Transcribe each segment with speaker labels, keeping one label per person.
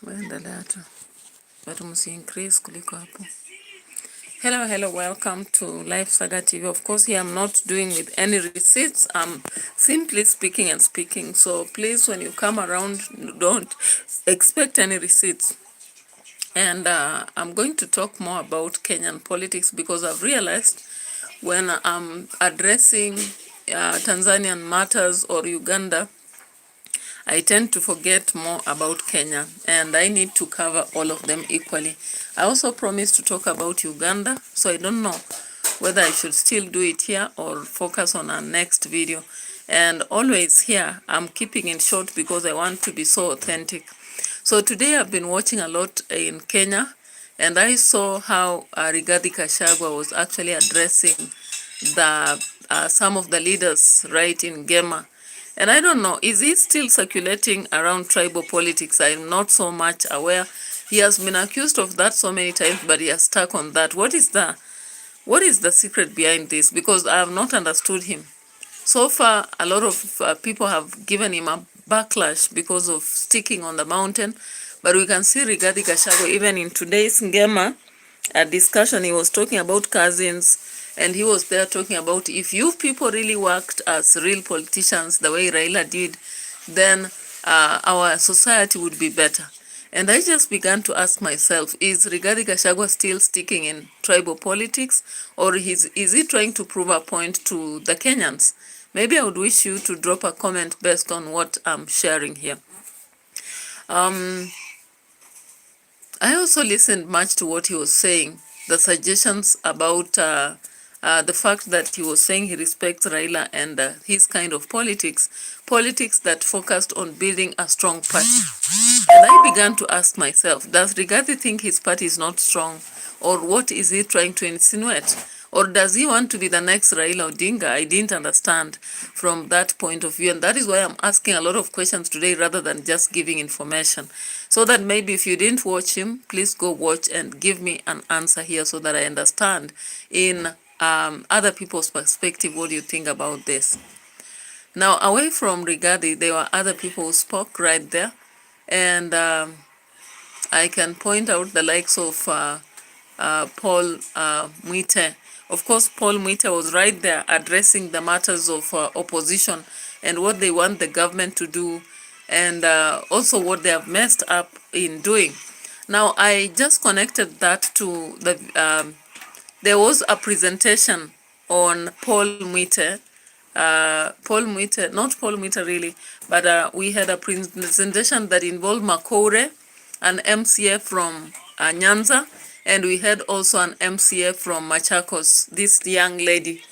Speaker 1: Waendelea tu. But increase kuliko hapo. Hello, welcome to Live Saga TV. Of course, here I'm not doing with any receipts. I'm simply speaking and speaking. So please, when you come around, don't expect any receipts. And I'm going to talk more about Kenyan politics because I've realized when I'm addressing Tanzanian matters or Uganda, I tend to forget more about Kenya, and I need to cover all of them equally. I also promised to talk about Uganda, so I don't know whether I should still do it here or focus on our next video. And always here, I'm keeping it short because I want to be so authentic. So today I've been watching a lot in Kenya, and I saw how Rigathi Gachagua was actually addressing the some of the leaders right in Gema. And I don't know, is he still circulating around tribal politics? I'm not so much aware. He has been accused of that so many times, but he has stuck on that. What is the secret behind this? Because I have not understood him. So far, a lot of people have given him a backlash because of sticking on the mountain. But we can see Rigathi Gachagua, even in today's Ngema discussion, he was talking about cousins, and he was there talking about if you people really worked as real politicians the way Raila did, then our society would be better. And I just began to ask myself, is Rigathi Gachagua still sticking in tribal politics, or is he trying to prove a point to the Kenyans? Maybe I would wish you to drop a comment based on what I'm sharing here. I also listened much to what he was saying, the suggestions about the fact that he was saying he respects Raila and his kind of politics that focused on building a strong party. And I began to ask myself, does Rigathi think his party is not strong, or what is he trying to insinuate? Or does he want to be the next Raila Odinga? I didn't understand from that point of view. And that is why I'm asking a lot of questions today rather than just giving information. So that maybe if you didn't watch him, please go watch and give me an answer here so that I understand in other people's perspective what do you think about this. Now, away from Rigathi, there were other people who spoke right there. And I can point out the likes of Paul Mwite. Of course, Paul Mwite was right there addressing the matters of opposition and what they want the government to do, and also what they have messed up in doing. Now, I just connected that to the, there was a presentation on Paul Mwite, not Paul Mwite really, but we had a presentation that involved Makore, an MCA from Nyanza, and we had also an MCA from Machakos, this young lady.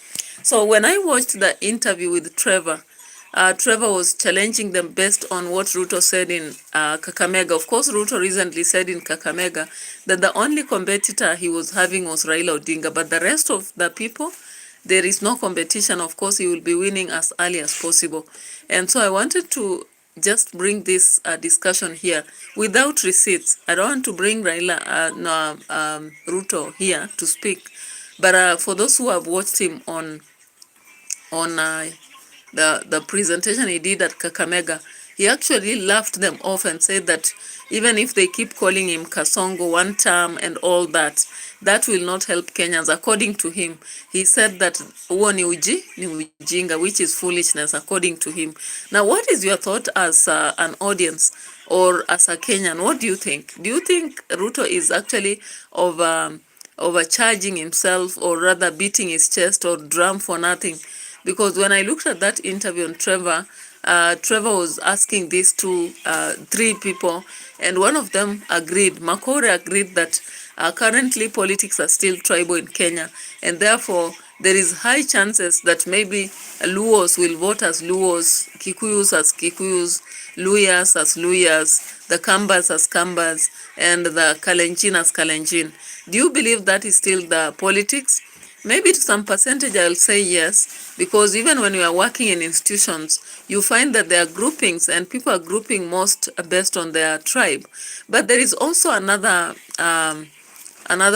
Speaker 1: So when I watched the interview with Trevor, Trevor was challenging them based on what Ruto said in Kakamega. Of course, Ruto recently said in Kakamega that the only competitor he was having was Raila Odinga, but the rest of the people, there is no competition. Of course, he will be winning as early as possible. And so I wanted to just bring this discussion here without receipts. I don't want to bring Raila, Ruto here to speak. But for those who have watched him on the presentation he did at Kakamega, he actually laughed them off and said that even if they keep calling him Kasongo one term and all that, that will not help Kenyans. According to him, he said that uo ni ujinga, which is foolishness, according to him. Now, what is your thought as an audience or as a Kenyan? What do you think? Do you think Ruto is actually overcharging himself, or rather beating his chest or drum for nothing? Because when I looked at that interview on Trevor, Trevor was asking these three people, and one of them agreed. Makore agreed that currently politics are still tribal in Kenya, and therefore there is high chances that maybe Luos will vote as Luos, Kikuyus as Kikuyus, Luyas as Luyas, the Kambas as Kambas, and the Kalenjin as Kalenjin. Do you believe that is still the politics? Maybe to some percentage I'll say yes, because even when you are working in institutions, you find that there are groupings and people are grouping most based on their tribe. But there is also another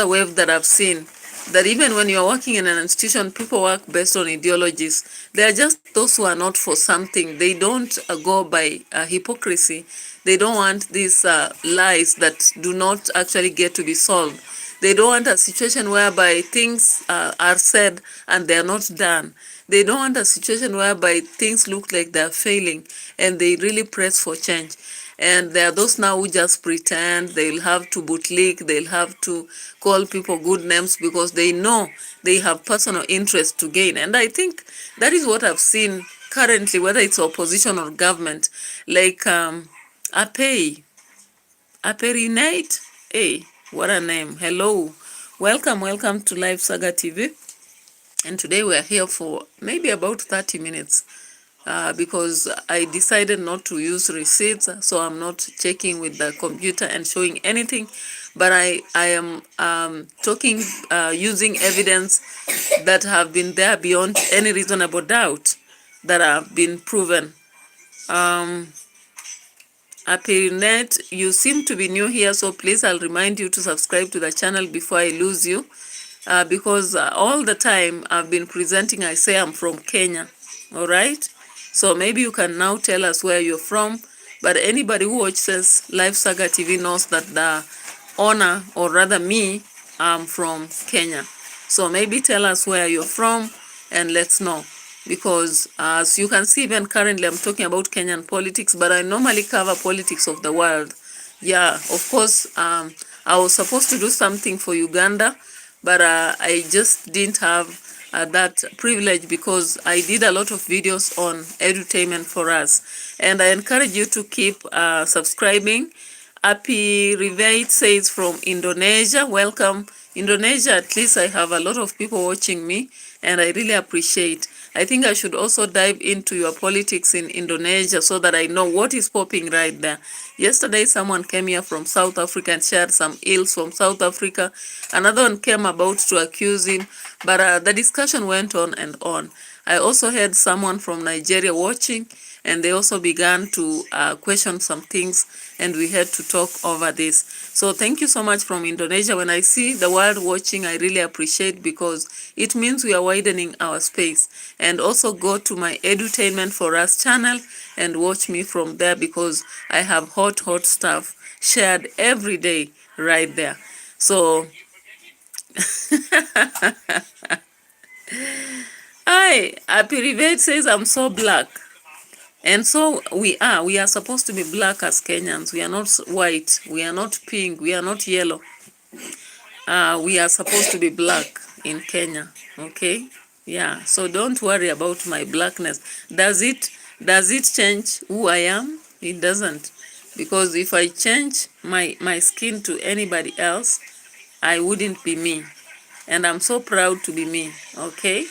Speaker 1: wave that I've seen, that even when you're working in an institution, people work based on ideologies. They are just those who are not for something. They don't go by hypocrisy. They don't want these lies that do not actually get to be solved. They don't want a situation whereby things are said and they are not done. They don't want a situation whereby things look like they're failing and they really press for change. And there are those now who just pretend. They'll have to bootlick, they'll have to call people good names because they know they have personal interest to gain. And I think that is what I've seen currently, whether it's opposition or government, like Aperinate. Hey, what a name. Hello. Welcome to Live Saga TV. And today we are here for maybe about 30 minutes because I decided not to use receipts, so I'm not checking with the computer and showing anything, but I am talking using evidence that have been there beyond any reasonable doubt that have been proven. Aperinet, you seem to be new here, so please I'll remind you to subscribe to the channel before I lose you, because all the time I've been presenting, I say I'm from Kenya, all right? So maybe you can now tell us where you're from, but anybody who watches Live Saga TV knows that the owner, or rather me, I'm from Kenya. So maybe tell us where you're from and let's know. Because as you can see, even currently I'm talking about Kenyan politics, but I normally cover politics of the world. Yeah, of course, I was supposed to do something for Uganda, but I just didn't have that privilege because I did a lot of videos on edutainment for us. And I encourage you to keep subscribing. Happy Rivate says from Indonesia. Welcome, Indonesia. At least I have a lot of people watching me, and I really appreciate. I think I should also dive into your politics in Indonesia so that I know what is popping right there. Yesterday, someone came here from South Africa and shared some ills from South Africa. Another one came about to accuse him, but the discussion went on and on. I also had someone from Nigeria watching, and they also began to question some things, and we had to talk over this. So thank you so much from Indonesia. When I see the world watching, I really appreciate, because it means we are widening our space. And also go to my Edutainment for Us channel and watch me from there, because I have hot stuff shared every day right there. So hi, Apirivet says I'm so black. And so we are supposed to be black as Kenyans. We are not white, we are not pink, we are not yellow. We are supposed to be black in Kenya, okay? Yeah, so don't worry about my blackness. Does it change who I am? It doesn't. Because if I change my skin to anybody else, I wouldn't be me. And I'm so proud to be me, okay?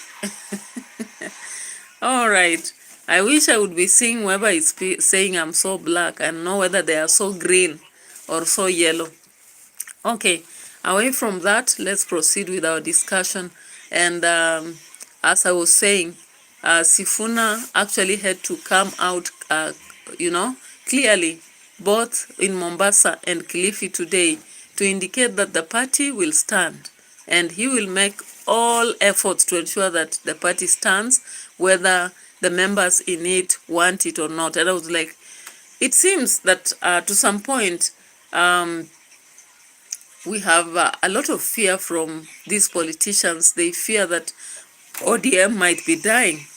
Speaker 1: All right. I wish I would be seeing whoever is saying I'm so black and know whether they are so green or so yellow. Okay, away from that, let's proceed with our discussion. And as I was saying, Sifuna actually had to come out, clearly, both in Mombasa and Kilifi today, to indicate that the party will stand. And he will make all efforts to ensure that the party stands, whether the members in it want it or not. And I was like, it seems that to some point, we have a lot of fear from these politicians. They fear that ODM might be dying.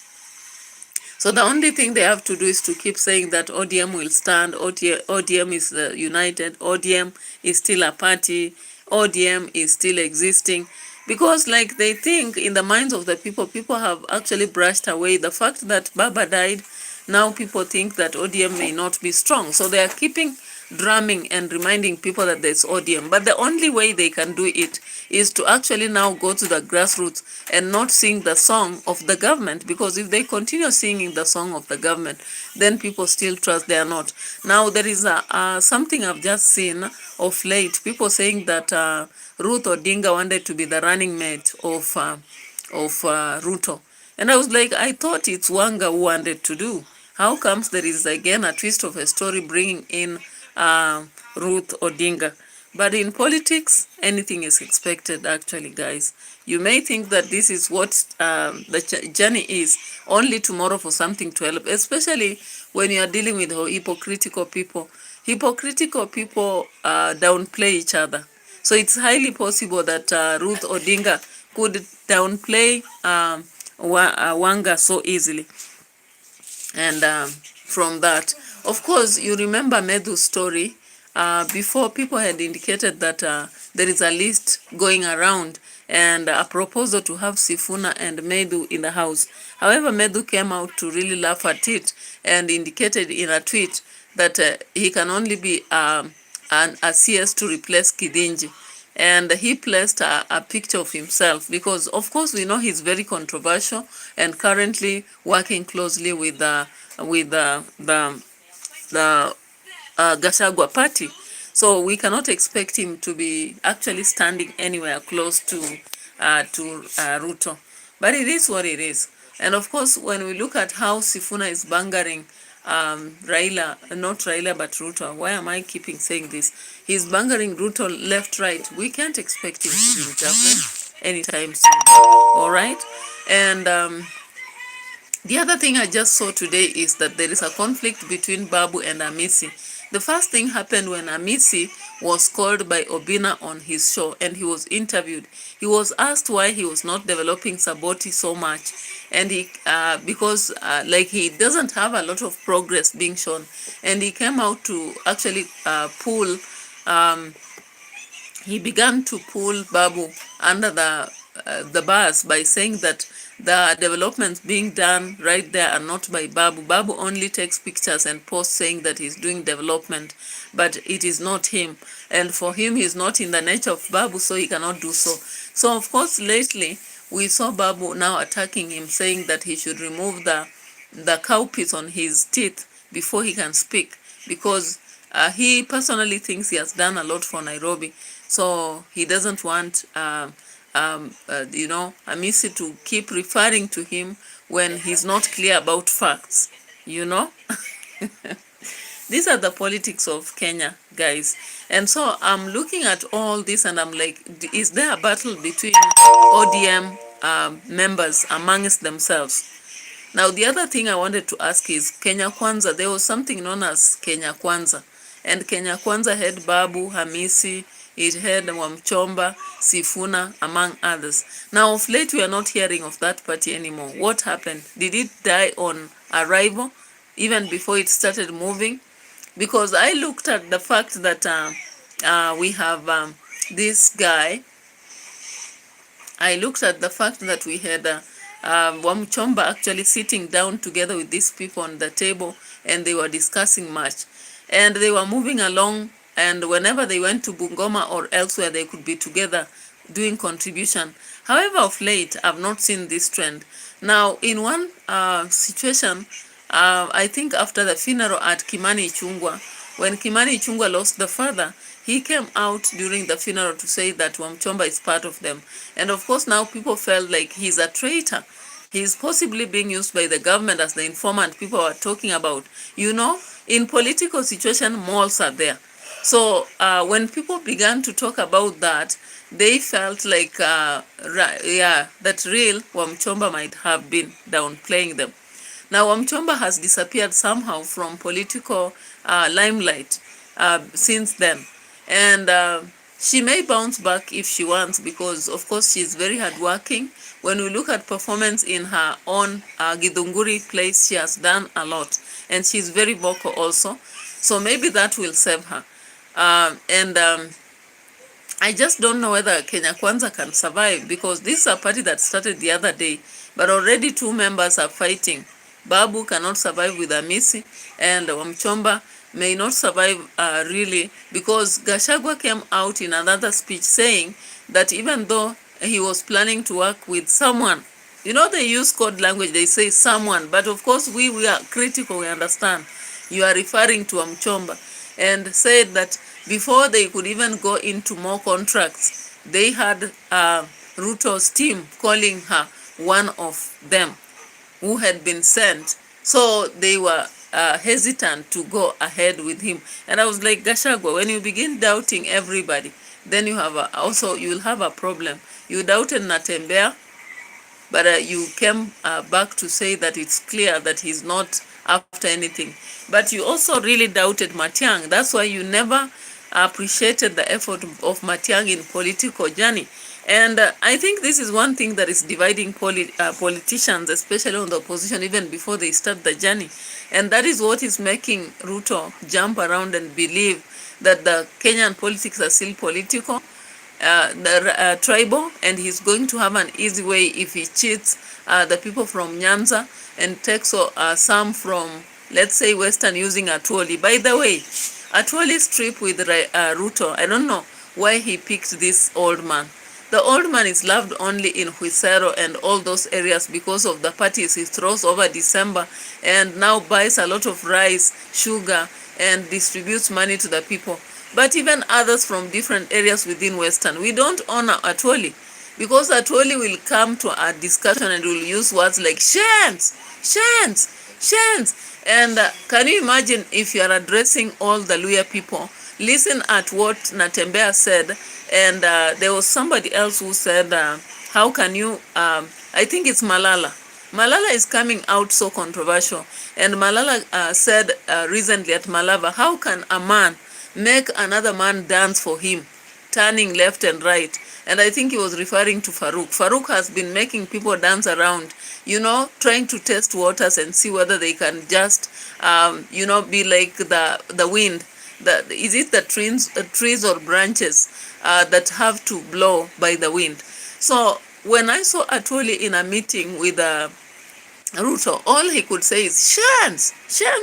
Speaker 1: So the only thing they have to do is to keep saying that ODM will stand, ODM is united, ODM is still a party, ODM is still existing. Because like they think in the minds of the people have actually brushed away the fact that Baba died. Now people think that ODM may not be strong. So they are keeping drumming and reminding people that there's ODM. But the only way they can do it is to actually now go to the grassroots and not sing the song of the government. Because if they continue singing the song of the government, then people still trust they are not. Now there is something I've just seen of late. People saying that Ruth Odinga wanted to be the running mate of Ruto. And I was like, I thought it's Wanga who wanted to do. How comes there is again a twist of a story bringing in Ruth Odinga? But in politics, anything is expected, actually, guys. You may think that this is what the journey is, only tomorrow for something to help, especially when you are dealing with hypocritical people. Hypocritical people downplay each other. So it's highly possible that Ruth Odinga could downplay Wanga so easily. And from that, of course, you remember Medhu's story. Before, people had indicated that there is a list going around and a proposal to have Sifuna and Medhu in the house. However, Medhu came out to really laugh at it and indicated in a tweet that he can only be a CS to replace Kidinji. And he placed a picture of himself because, of course, we know he's very controversial and currently working closely with the Gachagua party. So we cannot expect him to be actually standing anywhere close to Ruto. But it is what it is. And of course, when we look at how Sifuna is bangering Raila, not Raila, but Ruto. Why am I keeping saying this? He's bangering Ruto left, right. We can't expect him to be in government anytime soon. All right? And the other thing I just saw today is that there is a conflict between Babu and Amisi. The first thing happened when Amisi was called by Obina on his show and he was interviewed. He was asked why he was not developing Saboti so much, and he because like he doesn't have a lot of progress being shown, and he came out to actually he began to pull Babu under the bus by saying that the developments being done right there are not by Babu. Babu only takes pictures and posts saying that he's doing development, but it is not him. And for him, he's not in the nature of Babu, so he cannot do so. So, of course, lately, we saw Babu now attacking him, saying that he should remove the cowpiece on his teeth before he can speak, because he personally thinks he has done a lot for Nairobi. So he doesn't want Amisi to keep referring to him when he's not clear about facts, These are the politics of Kenya, guys. And so I'm looking at all this and I'm like, is there a battle between ODM members amongst themselves? Now, the other thing I wanted to ask is Kenya Kwanza. There was something known as Kenya Kwanza. And Kenya Kwanza had Babu, Hamisi, it had Wamchomba, Sifuna, among others. Now, of late, we are not hearing of that party anymore. What happened? Did it die on arrival, even before it started moving? Because I looked at the fact that we have this guy. I looked at the fact that we had Wamchomba actually sitting down together with these people on the table, and they were discussing much. And they were moving along, and whenever they went to Bungoma or elsewhere, they could be together doing contribution. However, of late, I've not seen this trend. Now, in one situation, I think after the funeral at Kimani Ichung'wah, when Kimani Ichung'wah lost the father, he came out during the funeral to say that Wamchomba is part of them. And of course, now people felt like he's a traitor. He's possibly being used by the government as the informant people are talking about. In political situation, malls are there. So when people began to talk about that, they felt like, that real Wamchomba might have been downplaying them. Now, Wamchomba has disappeared somehow from political limelight since then. And she may bounce back if she wants, because, of course, she's very hardworking. When we look at performance in her own Githunguri place, she has done a lot. And she's very vocal also. So maybe that will save her. I just don't know whether Kenya Kwanza can survive, because this is a party that started the other day, but already 2 members are fighting. Babu cannot survive with Amisi, and Wamchomba may not survive really, because Gachagua came out in another speech saying that even though he was planning to work with someone, they use code language, they say someone, but of course we are critical, we understand. You are referring to Wamchomba, and said that before they could even go into more contracts, they had Ruto's team calling her one of them who had been sent. So they were hesitant to go ahead with him. And I was like, Gachagua, when you begin doubting everybody, then you have you'll have a problem. You doubted Natembeya, but you came back to say that it's clear that he's not after anything. But you also really doubted Matiang. That's why you never appreciated the effort of Matiang in political journey. And I think this is one thing that is dividing politicians, especially on the opposition, even before they start the journey. And that is what is making Ruto jump around and believe that the Kenyan politics are still political, tribal, and he's going to have an easy way if he cheats the people from Nyanza and takes some from, let's say, Western using Atwoli. By the way, Atwoli's trip with Ruto, I don't know why he picked this old man. The old man is loved only in Huisero and all those areas because of the parties he throws over December, and now buys a lot of rice, sugar, and distributes money to the people. But even others from different areas within Western, we don't honor Atwoli, because Atwoli will come to a discussion and will use words like shans, shans, shans. And can you imagine if you are addressing all the Luya people? Listen at what Natembeya said, and there was somebody else who said, how can you, I think it's Malala. Malala is coming out so controversial, and Malala said recently at Malava, how can a man make another man dance for him, turning left and right? And I think he was referring to Farouk. Farouk has been making people dance around, trying to test waters and see whether they can just, be like the wind. Is it the trees or branches that have to blow by the wind? So when I saw Atwoli in a meeting with Ruto, all he could say is shans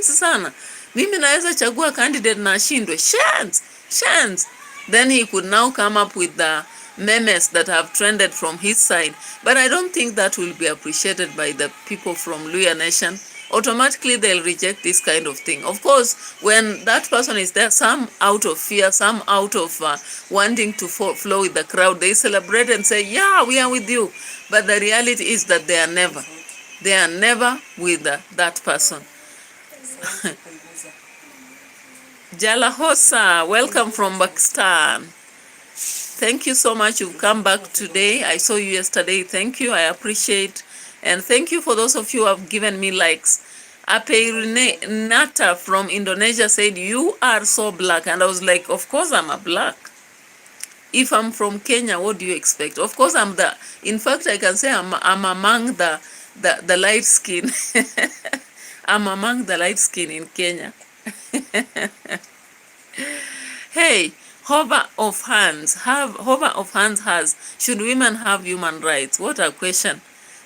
Speaker 1: sana. Mimi naweza chagua candidate na ashindwe. Shans. Then he could now come up with the memes that have trended from his side. But I don't think that will be appreciated by the people from Luya Nation. Automatically they'll reject this kind of thing. Of course, when that person is there, some out of fear, some out of wanting to flow with the crowd, they celebrate and say, yeah, we are with you. But the reality is that they are never with that person. Jalahosa, welcome from Pakistan. Thank you so much. You've come back today. I saw you yesterday. Thank you. I appreciate. And thank you for those of you who have given me likes. Ape Nata from Indonesia said, you are so black. And I was like, of course I'm a black. If I'm from Kenya, what do you expect? Of course in fact, I can say I'm among the light skin. I'm among the light skin in Kenya. Hey, hover of hands has, should women have human rights? What a question.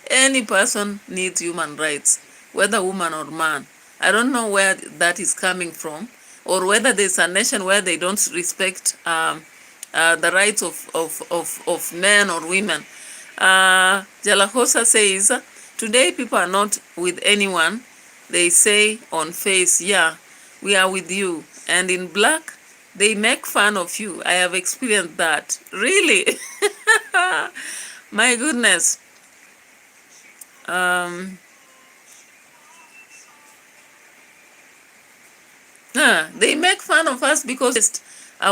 Speaker 1: Any person needs human rights, whether woman or man. I don't know where that is coming from, or whether there's a nation where they don't respect the rights of men or women. Jalahosa says, today people are not with anyone. They say on face, yeah, we are with you. And in black, they make fun of you. I have experienced that. Really? My goodness. They make fun of us because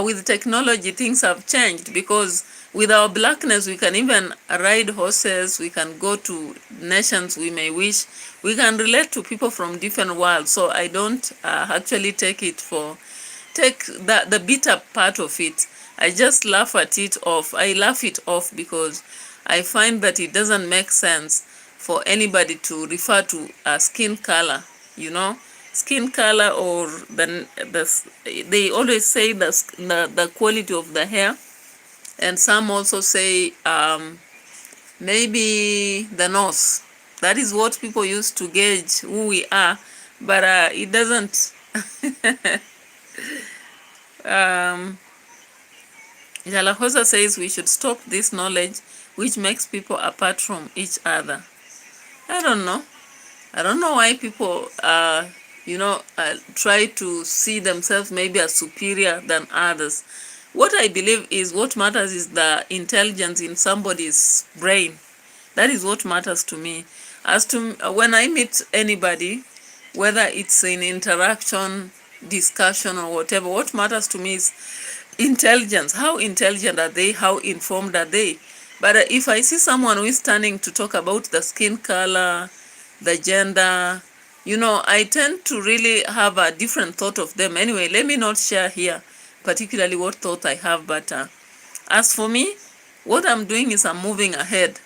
Speaker 1: with technology things have changed, because with our blackness we can even ride horses, we can go to nations we may wish, we can relate to people from different worlds. So I don't actually take the bitter part of it. I just laugh it off. I laugh it off because I find that it doesn't make sense for anybody to refer to skin color, skin color, or they always say the quality of the hair, and some also say maybe the nose. That is what people use to gauge who we are, but it doesn't. Jalahosa says we should stop this knowledge which makes people apart from each other. I don't know why people try to see themselves maybe as superior than others. What I believe is what matters is the intelligence in somebody's brain. That is what matters to me. As to when I meet anybody, whether it's in interaction, discussion, or whatever. What matters to me is intelligence. How intelligent are they? How informed are they? But if I see someone who is standing to talk about the skin color, the gender, I tend to really have a different thought of them. Anyway, let me not share here particularly what thought I have, but as for me, what I'm doing is I'm moving ahead.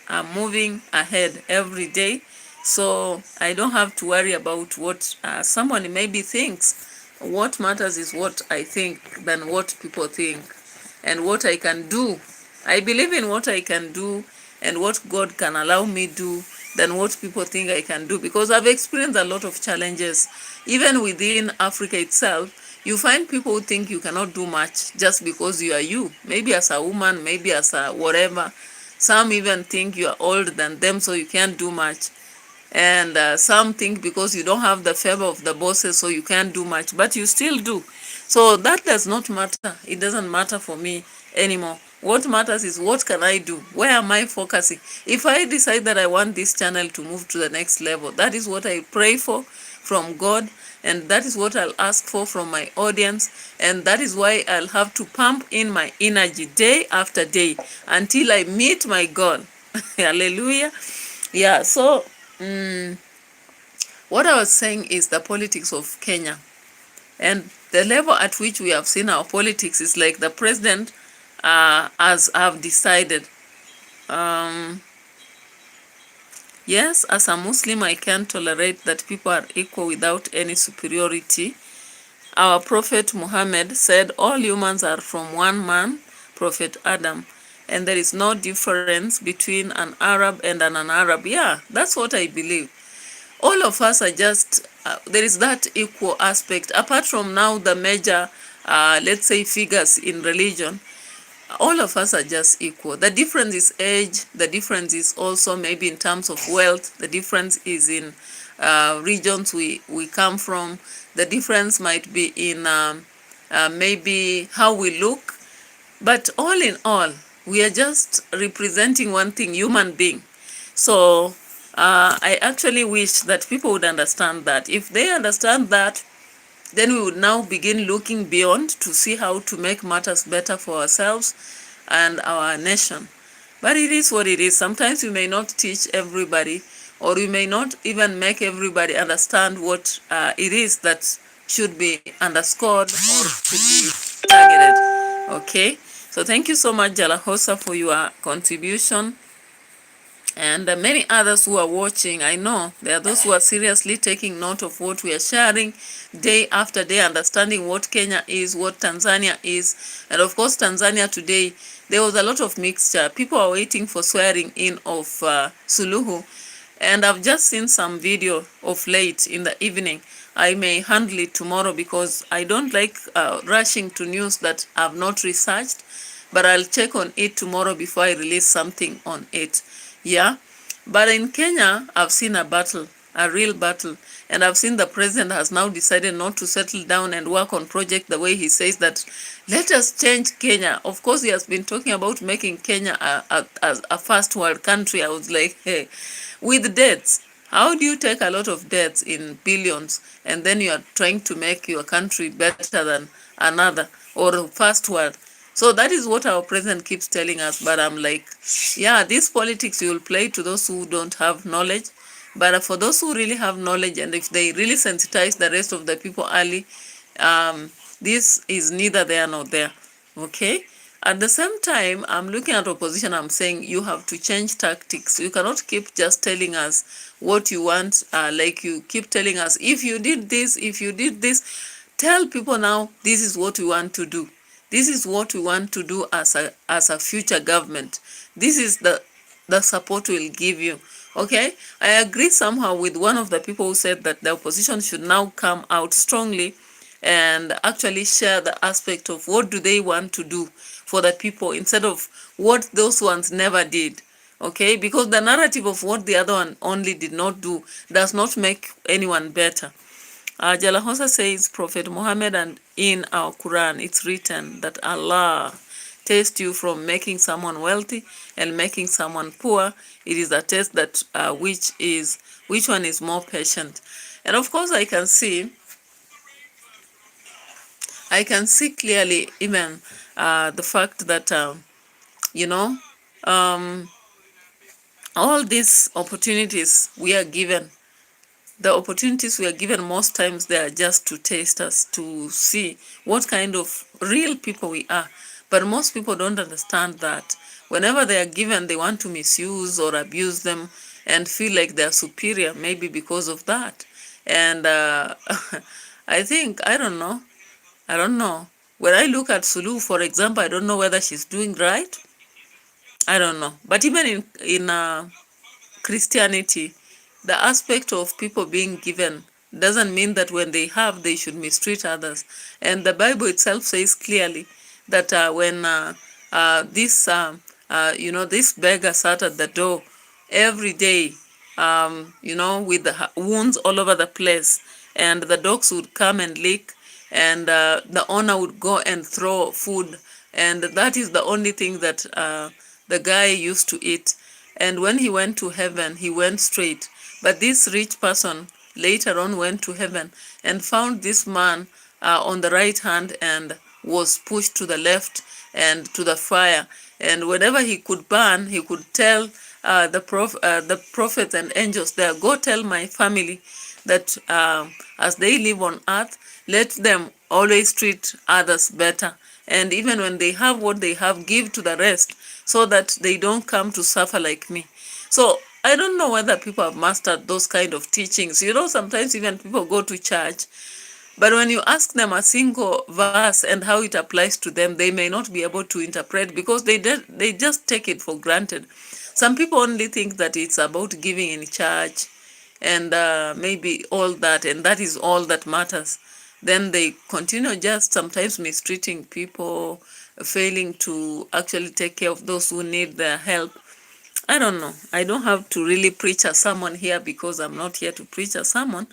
Speaker 1: I'm moving ahead every day, so I don't have to worry about what someone maybe thinks. What matters is what I think than what people think, and what I can do. I believe in what I can do and what God can allow me do than what people think I can do, because I've experienced a lot of challenges. Even within Africa itself, you find people who think you cannot do much just because you are you. Maybe as a woman, maybe as a whatever. Some even think you are older than them, so you can't do much. And some think because you don't have the favor of the bosses, so you can't do much, but you still do. So that does not matter. It doesn't matter for me anymore. What matters is what can I do? Where am I focusing? If I decide that I want this channel to move to the next level, that is what I pray for from God, and that is what I'll ask for from my audience, and that is why I'll have to pump in my energy day after day until I meet my goal. Hallelujah. Yeah, so what I was saying is the politics of Kenya, and the level at which we have seen our politics is like the president as have decided. Yes, as a Muslim, I can't tolerate that people are equal without any superiority. Our Prophet Muhammad said all humans are from one man, Prophet Adam, and there is no difference between an Arab and an Arab. Yeah, that's what I believe. All of us are just, there is that equal aspect. Apart from now the major, let's say, figures in religion, all of us are just equal. The difference is age. The difference is also maybe in terms of wealth. The difference is in regions we come from. The difference might be in maybe how we look. But all in all, we are just representing one thing, human being. So I actually wish that people would understand that. If they understand that, then we would now begin looking beyond to see how to make matters better for ourselves and our nation. But it is what it is. Sometimes we may not teach everybody, or we may not even make everybody understand what it is that should be underscored or should be targeted. Okay? So thank you so much, Jalahosa, for your contribution. And many others who are watching. I know there are those who are seriously taking note of what we are sharing day after day, understanding what Kenya is, what Tanzania is. And of course, Tanzania today, there was a lot of mixture. People are waiting for swearing in of Suluhu. And I've just seen some video of late in the evening. I may handle it tomorrow because I don't like rushing to news that I've not researched. But I'll check on it tomorrow before I release something on it. Yeah, but in Kenya, I've seen a battle, a real battle, and I've seen the president has now decided not to settle down and work on project the way he says that, let us change Kenya. Of course, he has been talking about making Kenya a first world country. I was like, hey, with debts, how do you take a lot of debts in billions and then you are trying to make your country better than another or first world? So that is what our president keeps telling us. But I'm like, yeah, this politics you will play to those who don't have knowledge. But for those who really have knowledge, and if they really sensitize the rest of the people early, this is neither there nor there. Okay? At the same time, I'm looking at opposition, I'm saying you have to change tactics. You cannot keep just telling us what you want, like you keep telling us, if you did this, tell people now, this is what we want to do. This is what we want to do as a future government. This is the support we'll give you. Okay? I agree somehow with one of the people who said that the opposition should now come out strongly and actually share the aspect of what do they want to do for the people instead of what those ones never did. Okay? Because the narrative of what the other one only did not do does not make anyone better. Jalahosa says, Prophet Muhammad, and in our Quran, it's written that Allah tests you from making someone wealthy and making someone poor. It is a test that which one is more patient. And of course, I can see clearly even the fact that, you know, um, all these opportunities we are given, the opportunities we are given most times they are just to test us, to see what kind of real people we are. But most people don't understand that whenever they are given, they want to misuse or abuse them and feel like they're superior, maybe because of that. And I don't know. When I look at Sulu, for example, I don't know whether she's doing right. I don't know. But even in Christianity, the aspect of people being given doesn't mean that when they have, they should mistreat others. And the Bible itself says clearly that this beggar sat at the door every day, with the wounds all over the place, and the dogs would come and lick, and the owner would go and throw food, and that is the only thing that the guy used to eat. And when he went to heaven, he went straight. But this rich person later on went to heaven and found this man on the right hand and was pushed to the left and to the fire. And whenever he could burn, he could tell the prophets and angels there, go tell my family that as they live on earth, let them always treat others better. And even when they have what they have, give to the rest so that they don't come to suffer like me. So I don't know whether people have mastered those kind of teachings. Sometimes even people go to church, but when you ask them a single verse and how it applies to them, they may not be able to interpret because they just take it for granted. Some people only think that it's about giving in church and maybe all that, and that is all that matters. Then they continue just sometimes mistreating people, failing to actually take care of those who need their help. I don't know. I don't have to really preach a sermon here because I'm not here to preach a sermon,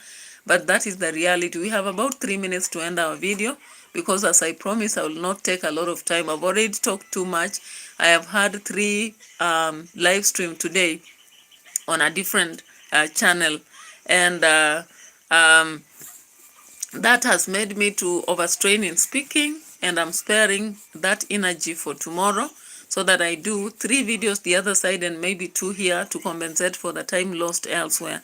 Speaker 1: but that is the reality. We have about 3 minutes to end our video because, as I promised, I will not take a lot of time. I've already talked too much. I have had 3 live stream today on a different channel, and that has made me to overstrain in speaking, and I'm sparing that energy for tomorrow so that I do 3 videos the other side and maybe 2 here to compensate for the time lost elsewhere.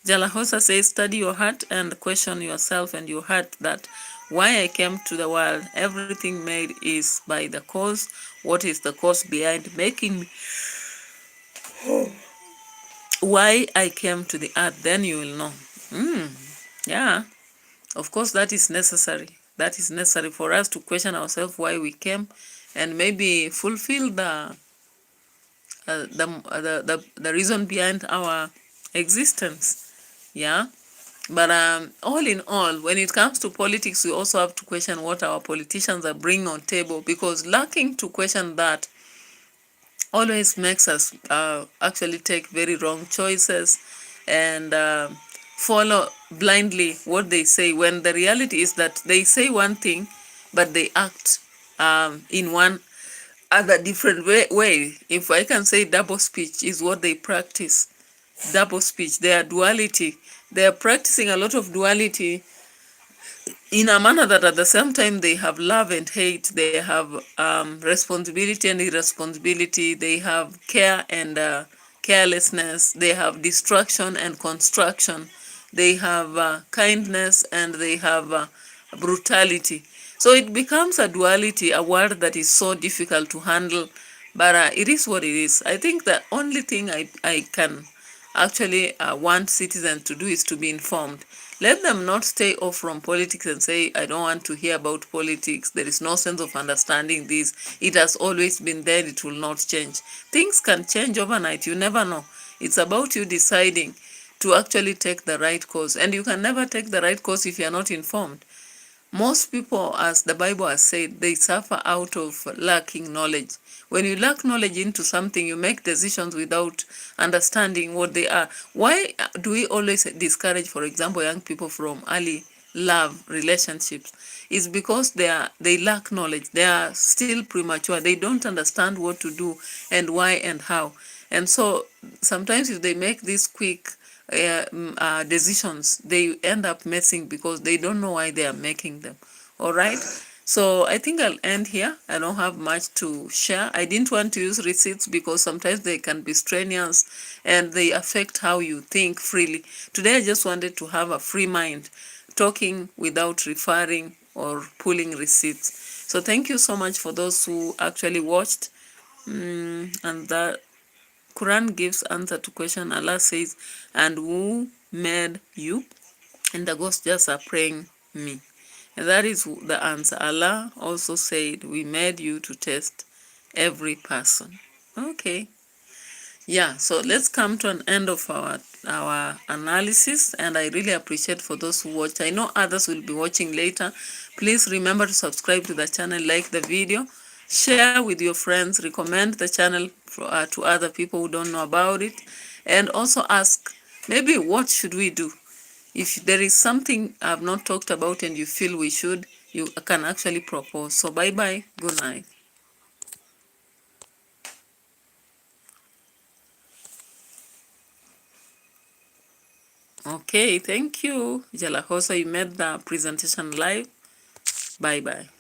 Speaker 1: Jalahosa says, study your heart and question yourself and your heart that why I came to the world. Everything made is by the cause. What is the cause behind making me? Why I came to the earth, then you will know. Yeah. Of course, that is necessary. That is necessary for us to question ourselves why we came, and maybe fulfill the reason behind our existence. Yeah. But all in all, when it comes to politics, we also have to question what our politicians are bringing on table, because lacking to question that always makes us actually take very wrong choices and follow blindly what they say, when the reality is that they say one thing but they act in one other different way. If I can say, double speech is what they practice. Double speech, their duality. They are practicing a lot of duality in a manner that at the same time they have love and hate, they have responsibility and irresponsibility, they have care and carelessness, they have destruction and construction, they have kindness and they have brutality. So it becomes a duality, a word that is so difficult to handle, but it is what it is. I think the only thing I can actually want citizens to do is to be informed. Let them not stay off from politics and say, I don't want to hear about politics. There is no sense of understanding this. It has always been there. It will not change. Things can change overnight. You never know. It's about you deciding to actually take the right course. And you can never take the right course if you are not informed. Most people, as the Bible has said, they suffer out of lacking knowledge. When you lack knowledge into something, you make decisions without understanding what they are. Why do we always discourage, for example, young people from early love relationships? It's because they lack knowledge. They are still premature. They don't understand what to do and why and how. And so sometimes if they make these quick decisions, they end up messing because they don't know why they are making them. All right. So I think I'll end here. I don't have much to share. I didn't want to use receipts because sometimes they can be strenuous and they affect how you think freely. Today I just wanted to have a free mind, talking without referring or pulling receipts. So thank you so much for those who actually watched. And the Quran gives answer to question. Allah says, and who made you? And the ghosts just are praying me. And that is the answer. Allah also said, we made you to test every person. Okay. Yeah, so let's come to an end of our analysis, and I really appreciate for those who watched. I know others will be watching later. Please remember to subscribe to the channel, like the video, share with your friends, recommend the channel to other people who don't know about it, and also ask, maybe what should we do? If there is something I've not talked about and you feel we should, you can actually propose. So bye-bye, good night. Okay, thank you. Jalahosa, you made the presentation live. Bye-bye.